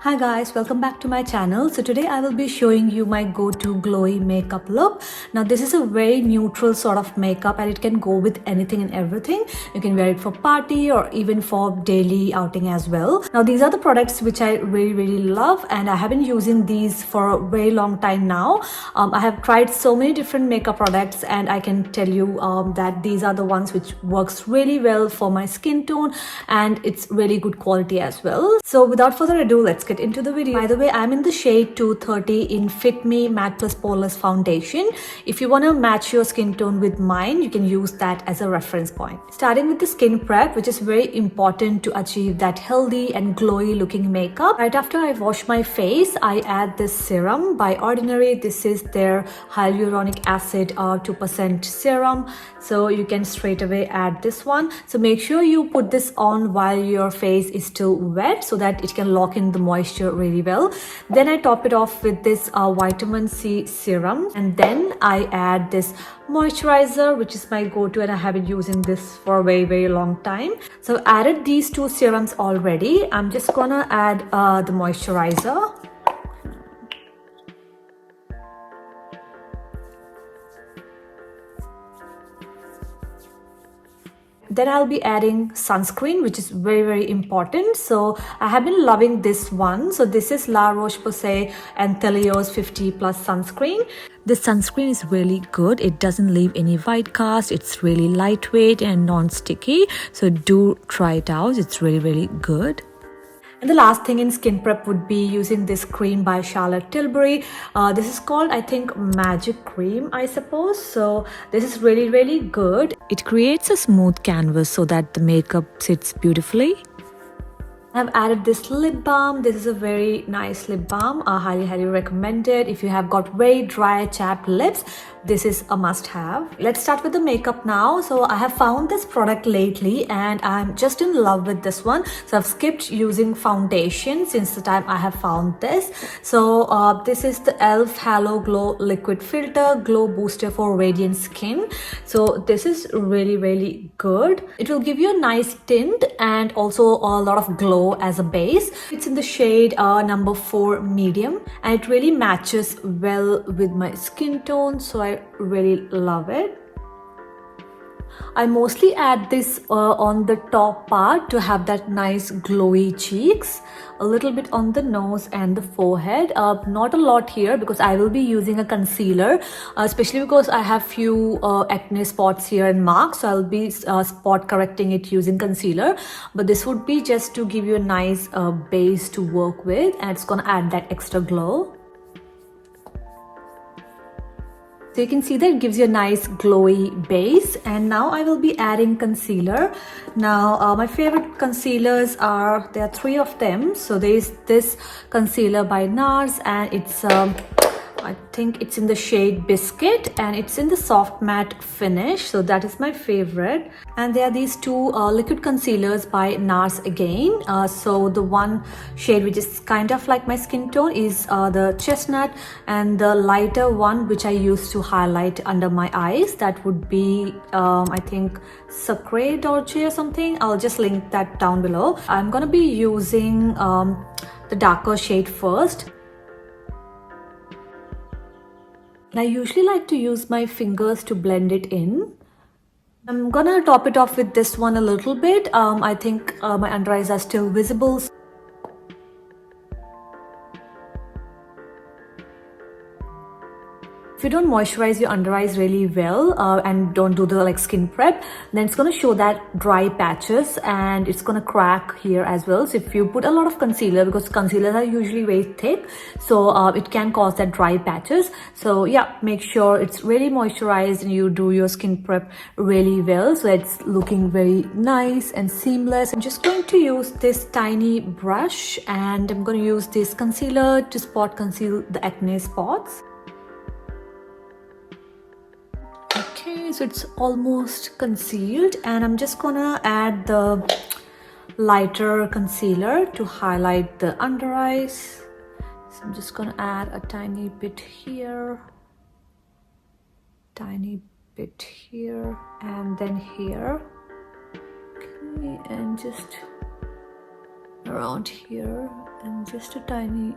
Hi guys, welcome back to my channel. So today I will be showing you my go-to glowy makeup look. Now this is a very neutral sort of makeup and it can go with anything and everything. You can wear it for party or even for daily outing as well. Now these are the products which I really love and I have been using these for a very long time now. I have tried so many different makeup products and I can tell you that these are the ones which works really well for my skin tone and it's really good quality as well. So without further ado, let's get into the video. By the way, I'm in the shade 230 in Fit Me Matte+poreless foundation. If you want to match your skin tone with mine, you can use that as a reference point. Starting with the skin prep, which is very important to achieve that healthy and glowy looking makeup. Right after I wash my face, I add this serum by Ordinary. This is their hyaluronic acid 2% serum. So you can straight away add this one. So make sure you put this on while your face is still wet so that it can lock in the moisture really well. Then I top it off with this vitamin C serum and then I add this moisturizer, which is my go-to and I have been using this for a very long time. So I've added these two serums already. I'm just gonna add the moisturizer. Then I'll be adding sunscreen, which is very important. So I have been loving this one. So this is La Roche Posay and 50+ sunscreen. This sunscreen is really good. It doesn't leave any white cast. It's really lightweight and non-sticky. So do try it out. It's really good. And the last thing in skin prep would be using this cream by Charlotte Tilbury. This is called, I think, Magic Cream, I suppose. So this is really good. It creates a smooth canvas so that the makeup sits beautifully. I've added this lip balm. This is a very nice lip balm. I highly recommend it. If you have got very dry, chapped lips, this is a must-have. Let's start with the makeup now. So I have found this product lately and I'm just in love with this one. So I've skipped using foundation since the time I have found this. So this is the e.l.f. Halo Glow Liquid Filter Glow Booster for Radiant Skin. So this is really good. It will give you a nice tint and also a lot of glow as a base. It's in the shade number 4 medium and it really matches well with my skin tone, so I really love it. I mostly add this on the top part to have that nice glowy cheeks, a little bit on the nose and the forehead, not a lot here because I will be using a concealer, especially because I have few acne spots here and marks, so I'll be spot correcting it using concealer, but this would be just to give you a nice base to work with and it's gonna add that extra glow. So you can see that it gives you a nice glowy base. And now I will be adding concealer. Now my favorite concealers are, there are 3 of them. So there is this concealer by Nars and it's I think it's in the shade Biscuit and it's in the soft matte finish, so that is my favorite. And there are these 2 liquid concealers by Nars again. So the one shade which is kind of like my skin tone is the chestnut, and the lighter one which I use to highlight under my eyes, that would be I think sucre or something. I'll just link that down below. I'm gonna be using the darker shade first. I usually like to use my fingers to blend it in. I'm gonna top it off with this one a little bit. I think my under eyes are still visible. If you don't moisturize your under eyes really well and don't do the skin prep, then it's going to show that dry patches and it's going to crack here as well. So if you put a lot of concealer, because concealers are usually very thick, so it can cause that dry patches. So yeah, make sure it's really moisturized and you do your skin prep really well so it's looking very nice and seamless. I'm just going to use this tiny brush and I'm going to use this concealer to spot conceal the acne spots. Okay, so it's almost concealed and I'm just gonna add the lighter concealer to highlight the under eyes. So I'm just gonna add a tiny bit here, tiny bit here, and then here. Okay, and just around here and just a tiny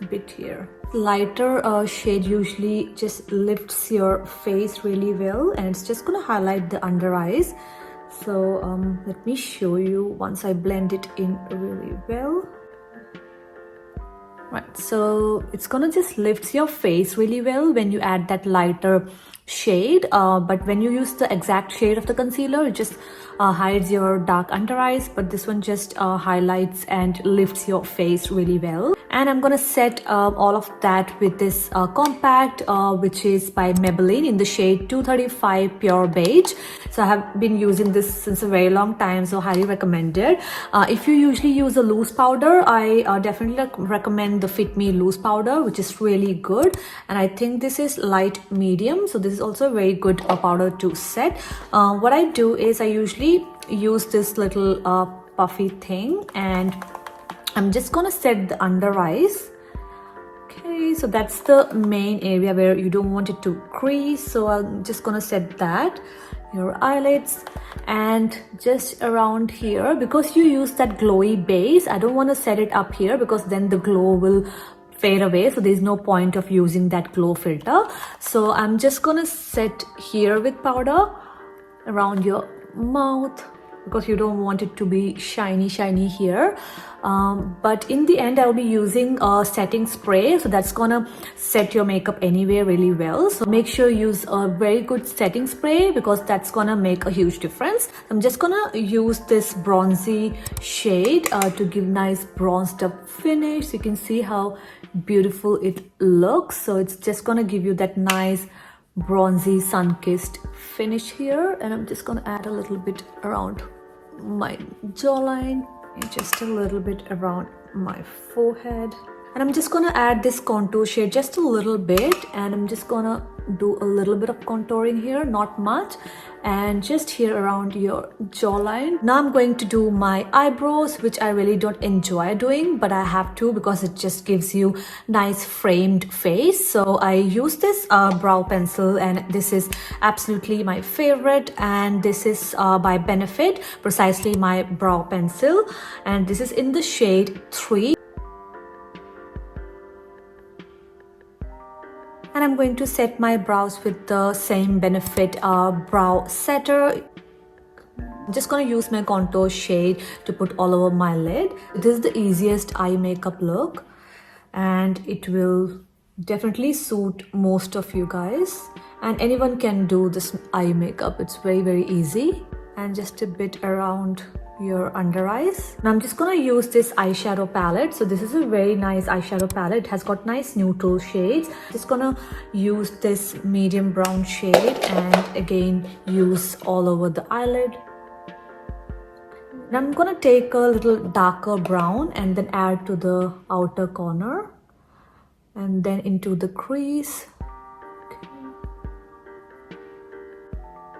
bit here. Lighter shade usually just lifts your face really well, and it's just gonna highlight the under eyes. So let me show you once I blend it in really well. Right, so it's gonna just lift your face really well when you add that lighter shade, but when you use the exact shade of the concealer, it just hides your dark under eyes, but this one just highlights and lifts your face really well. And I'm gonna set all of that with this compact, which is by Maybelline in the shade 235 Pure Beige. So I have been using this since a very long time, so highly recommended. If you usually use a loose powder, I definitely recommend the Fit Me loose powder, which is really good. And I think this is light medium, so this is also a very good powder to set. What I do is I usually use this little puffy thing, and I'm just gonna set the under eyes. Okay, so that's the main area where you don't want it to crease, so I'm just gonna set that. Your eyelids, and just around here, because you use that glowy base, I don't want to set it up here because then the glow will fade away, so there's no point of using that glow filter. So I'm just gonna set here with powder around your mouth, because you don't want it to be shiny here. But in the end, I'll be using a setting spray, so that's gonna set your makeup anyway really well. So make sure you use a very good setting spray, because that's gonna make a huge difference. I'm just gonna use this bronzy shade to give nice bronzed up finish. You can see how beautiful it looks. So it's just gonna give you that nice bronzy sun-kissed finish here. And I'm just gonna add a little bit around my jawline and just a little bit around my forehead. And I'm just gonna add this contour shade just a little bit, and I'm just gonna do a little bit of contouring here, not much, and just here around your jawline. Now I'm going to do my eyebrows, which I really don't enjoy doing, but I have to because it just gives you nice framed face. So I use this brow pencil, and this is absolutely my favorite, and this is by Benefit, precisely my brow pencil, and this is in the shade 3. And I'm going to set my brows with the same Benefit brow setter. I'm just going to use my contour shade to put all over my lid. This is the easiest eye makeup look, and it will definitely suit most of you guys. And anyone can do this eye makeup. It's very easy. And just a bit around your under eyes. Now I'm just gonna use this eyeshadow palette. So this is a very nice eyeshadow palette. It has got nice neutral shades. Just gonna use this medium brown shade and again use all over the eyelid. Now I'm gonna take a little darker brown and then add to the outer corner and then into the crease.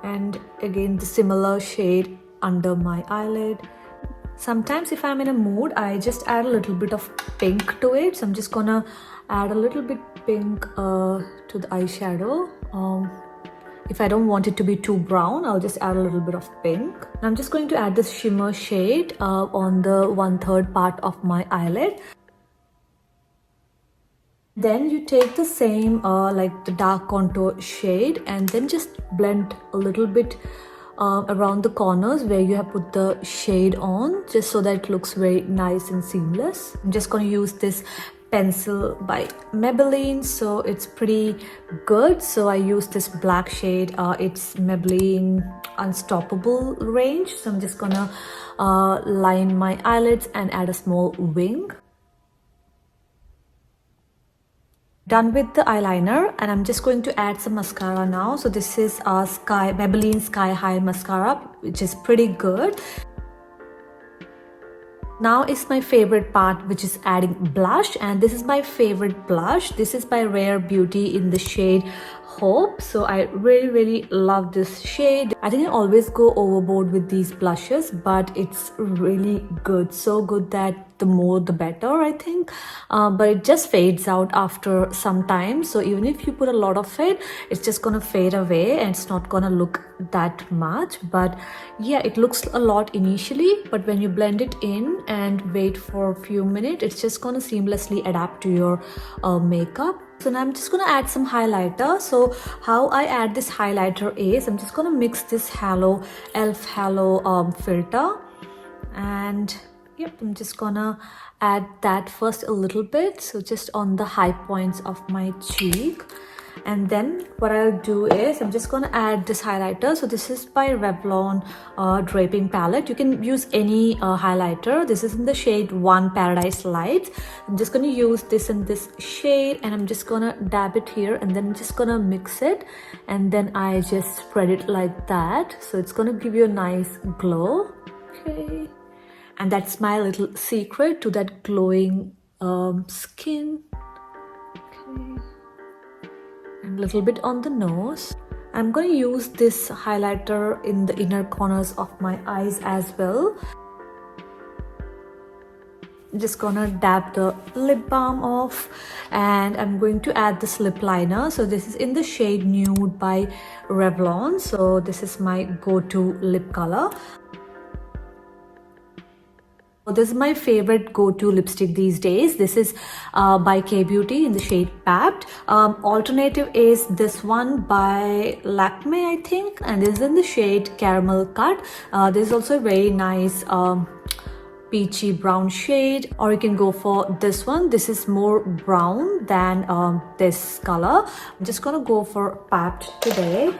And again the similar shade under my eyelid. Sometimes if I'm in a mood, I just add a little bit of pink to it. So I'm just gonna add a little bit pink to the eyeshadow. If I don't want it to be too brown, I'll just add a little bit of pink. And I'm just going to add this shimmer shade on the 1/3 part of my eyelid. Then you take the same like the dark contour shade and then just blend a little bit around the corners where you have put the shade on, just so that it looks very nice and seamless. I'm just going to use this pencil by Maybelline, so it's pretty good. So I use this black shade, it's Maybelline Unstoppable range. So I'm just gonna line my eyelids and add a small wing. Done with the eyeliner, and I'm just going to add some mascara now. So this is Maybelline Sky High mascara, which is pretty good. Now is my favorite part, which is adding blush, and this is my favorite blush. This is by Rare Beauty in the shade Hope. So I really love this shade. I think I always go overboard with these blushes, but it's really good, so good that the more the better, I think. But it just fades out after some time, so even if you put a lot of it, it's just gonna fade away and it's not gonna look that much. But yeah, it looks a lot initially, but when you blend it in and wait for a few minutes, it's just gonna seamlessly adapt to your makeup. So now I'm just gonna add some highlighter. So how I add this highlighter is I'm just gonna mix this elf halo filter, and yep, I'm just gonna add that first a little bit, so just on the high points of my cheek. And then what I'll do is I'm just gonna add this highlighter. So this is by Revlon draping palette. You can use any highlighter. This is in the shade 1 Paradise Lights. I'm just gonna use this in this shade, and I'm just gonna dab it here, and then I'm just gonna mix it, and then I just spread it like that. So it's gonna give you a nice glow. Okay, and that's my little secret to that glowing skin. Okay, and a little bit on the nose. I'm going to use this highlighter in the inner corners of my eyes as well. I'm just gonna dab the lip balm off, and I'm going to add this lip liner. So this is in the shade Nude by Revlon. So this is my go-to lip color. This is my favorite go-to lipstick these days. This is by K-Beauty in the shade Papped. Alternative is this one by Lakme, I think, and this is in the shade Caramel Cut. This is also a very nice peachy brown shade, or you can go for this one. This is more brown than this color. I'm just gonna go for Papped today.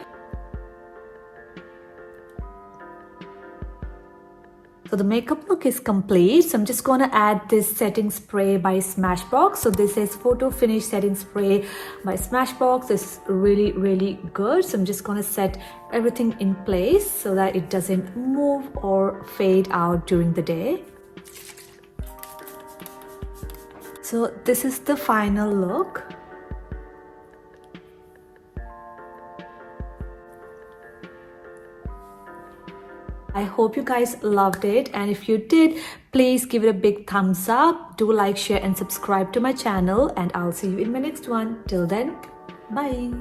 So the makeup look is complete. So I'm just going to add this setting spray by Smashbox. So this is Photo Finish Setting Spray by Smashbox. It's really good. So I'm just going to set everything in place so that it doesn't move or fade out during the day. So this is the final look. I hope you guys loved it, and if you did, please give it a big thumbs up. Do like, share and subscribe to my channel, and I'll see you in my next one. Till then, bye.